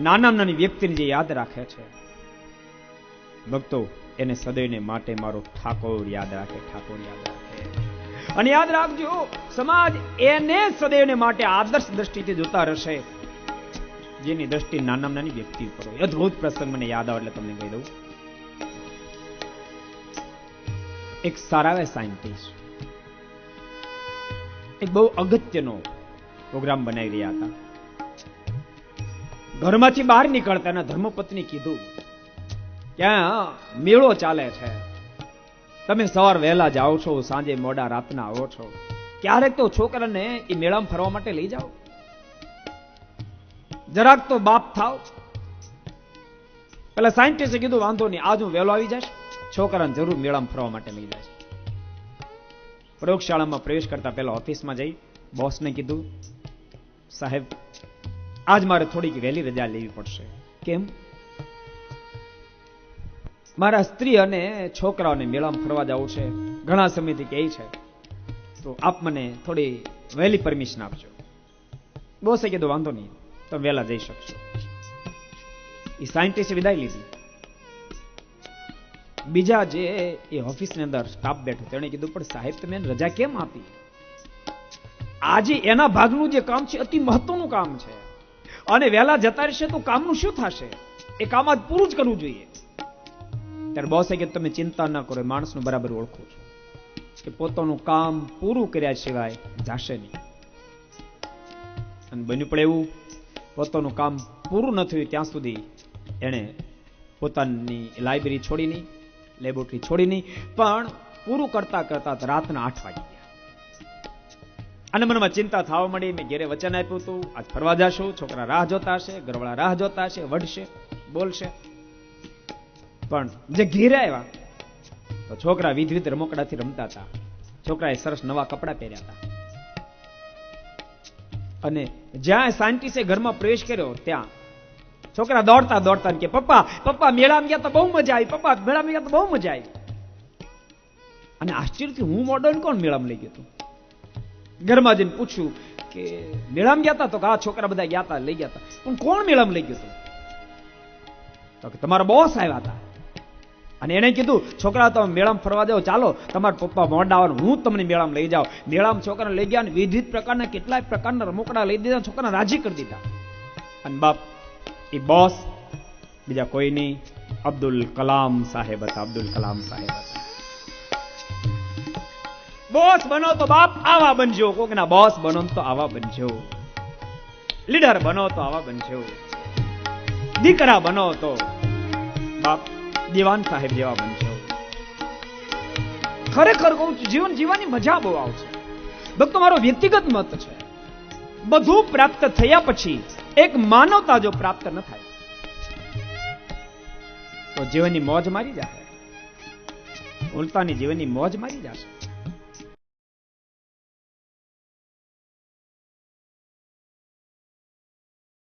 નાના નાની વ્યક્તિને જે યાદ રાખે છે ભક્તો, એને સદૈવને માટે મારો ઠાકોર યાદ રાખે, ઠાકોર યાદ રાખે. અને યાદ રાખજો, સમાજ એને સદૈવને માટે આદર્શ દ્રષ્ટિથી જોતા રહેશે જેની દ્રષ્ટિ નાના નાની વ્યક્તિ ઉપર હોય. અદ્ભુત પ્રસંગ મને યાદ આવે એટલે તમને કહી દઉં. એક સારા સાયન્ટિસ્ટ એક બહુ અગત્યનો પ્રોગ્રામ બનાવી રહ્યા હતા. ઘરમાંથી બહાર નીકળતા એના ધર્મપત્ની કીધું, ક્યાં મેળો ચાલે છે, તમે સવાર વહેલા જાઓ છો, સાંજે મોડા રાતના આવો છો, ક્યારેક તો છોકરાને એ મેળામાં ફરવા માટે લઈ જાઓ, જરાક તો બાપ થાવ. પેલા સાયન્ટિસ્ટે કીધું, વાંધો નહીં, આજ હું વહેલો આવી જઈશ, છોકરાને જરૂર મેળામાં ફરવા માટે લઈ જઈશ. પ્રયોગશાળામાં પ્રવેશ કરતા પહેલા ઓફિસમાં જઈ બોસને કીધું, સાહેબ આજ મારે થોડીક વહેલી રજા લેવી પડશે. કેમ? મારા સ્ત્રી અને છોકરાઓને મેળામાં ફરવા જવું છે, ઘણા સમયથી કહે છે, તો આપ મને થોડી વહેલી પરમિશન આપજો. બોસે કીધું, વાંધો નહીં, તમે વહેલા જઈ શકશો. એ સાયન્ટિસ્ટે વિદાય લીધી. બીજા જે એ ઓફિસની અંદર સ્ટાફ બેઠો તેણે કીધું, પણ સાહેબ તમે એને રજા કેમ આપી? આજે એના ભાગનું જે કામ છે અતિ મહત્વનું કામ છે, અને વહેલા જતા રહેશે તો કામનું શું થશે? એ કામ આજ પૂરું જ કરવું જોઈએ. ત્યારે બોસે કે તમે ચિંતા ના કરો, માણસનું બરાબર ઓળખું છું કે પોતાનું કામ પૂરું કર્યા સિવાય જાશે નહીં. અને બન્યું પણ એવું, પોતાનું કામ પૂરું ન થયું ત્યાં સુધી એણે પોતાની લાઇબ્રેરી છોડી નહીં, લેબોરેટરી છોડી નહીં, પણ પૂરું કરતા કરતા રાતના 8 વાગી ગયા. અને મનમાં ચિંતા થવા માંડી. મેં ઘેરે વચન આપ્યું હતું, આજ ફરવા જાશું, છોકરા રાહ જોતા હશે, ઘરવાળા રાહ જોતા હશે, વઢશે, બોલશે. પણ જે ઘેરે આવ્યા તો છોકરા વિધવિધ રમકડાથી રમતા હતા. છોકરાએ સરસ નવા કપડા પહેર્યા હતા. અને જ્યાં સાયન્ટિસ્ટે ઘરમાં પ્રવેશ કર્યો ત્યાં છોકરા દોડતા દોડતા કે પપ્પા પપ્પા મેળામાં ગયા તો બહુ મજા આવી, પપ્પા મેળામાં ગયા તો બહુ મજા આવી. અને આશ્ચર્યથી હું મોડો કોણ મેળામાં લઈ ગયો? ઘરમાં જઈને પૂછ્યું કે મેળામાં ગયા હતા? તો આ છોકરા બધા ગયા હતા, લઈ ગયા હતા. પણ કોણ મેળામાં લઈ ગયું? તો કે તમારા બોસ આવ્યા હતા. અને એને કીધું, છોકરા તમે મેળામાં ફરવા જાઓ, ચાલો તમારા પપ્પા મોડા આવે, હું તમને મેળામાં લઈ જાઉં. મેળામાં છોકરાને લઈ ગયા, વિવિધ પ્રકારના કેટલાય પ્રકારના રમકડા લઈ દીધા, છોકરાને રાજી કરી દીધા. અને બાપ એ બોસ બીજા કોઈ નહીં, અબ્દુલ કલામ સાહેબ હતા. અબ્દુલ કલામ સાહેબ હતા. બોસ બનો તો બાપ આવા બનજો, કોકના બોસ બનો તો આવા બનજો, લીડર બનો તો આવા બનજો, દીકરા બનો તો બાપ દીવાન સાહેબ જેવા બનજો. ખરેખર કહું છું, જીવન જીવવાની મજા બહુ આવશે. ભક્તો, મારો વ્યક્તિગત મત છે, બધું પ્રાપ્ત થયા પછી એક માનવતા જો પ્રાપ્ત ન થાય તો જીવનની મોજ મારી જશે, ઉલટાની જીવનની મોજ મારી જશે.